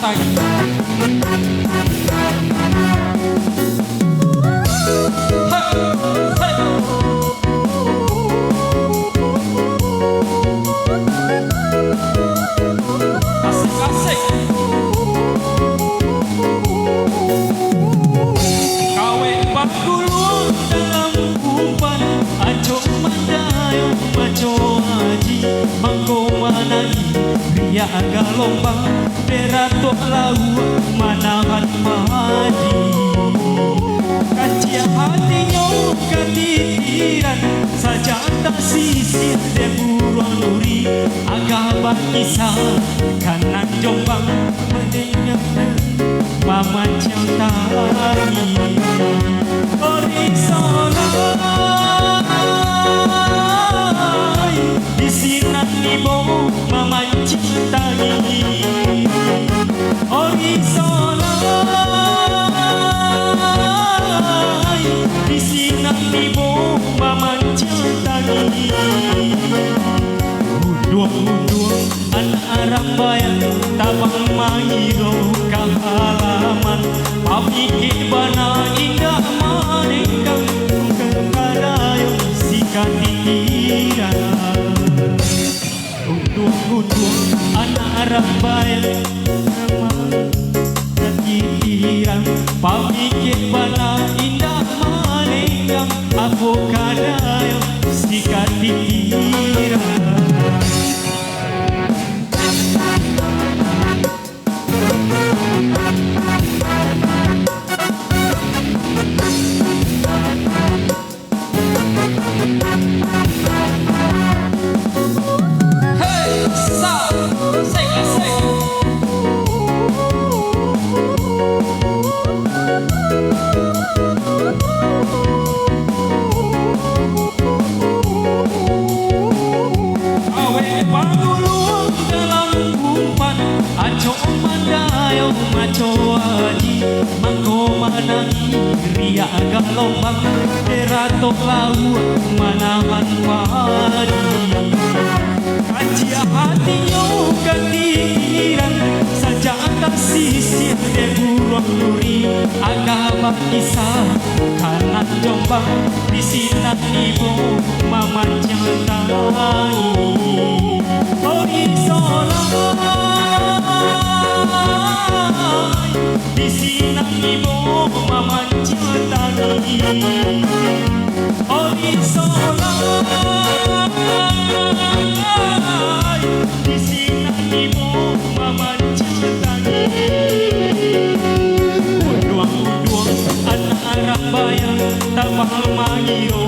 tangih. Asik-asik. Kawe pakuluang dalam umpan, ajo mandayong maco haji, mangko manani ria galombang, beratok lau manahan madi. Kacia hatinya ketitiran, saja tak sisir de buruan duri, agak kisah kanan jombang mendengar mamanciang tangih. Orisolai di sinan ibu mamanciang tangih. Orisolai di sinan ibu mamanciang tangih. Unduang-unduang anak arang bayan, tabang mahiro kahalaman, pabiki bana indah manenggang kekadayong sikatiran. Unduang-unduang anak arang bayan, kekatiran, pabiki bana indah manenggang aku kadayong sikatiran. Mangko manangi ria galombang, beratok lau manahan padi. Kacia hatinya ketiran, saja tak sisir de buruan duri, agak kisah kanan jombang, di sinan ibu mamanciang tangih. Orisolai di sinan ibu mamanciang tangih. Orisolai di sinan ibu mamanciang tangih. Unduang-unduang anak arang bayang, tabang mahiro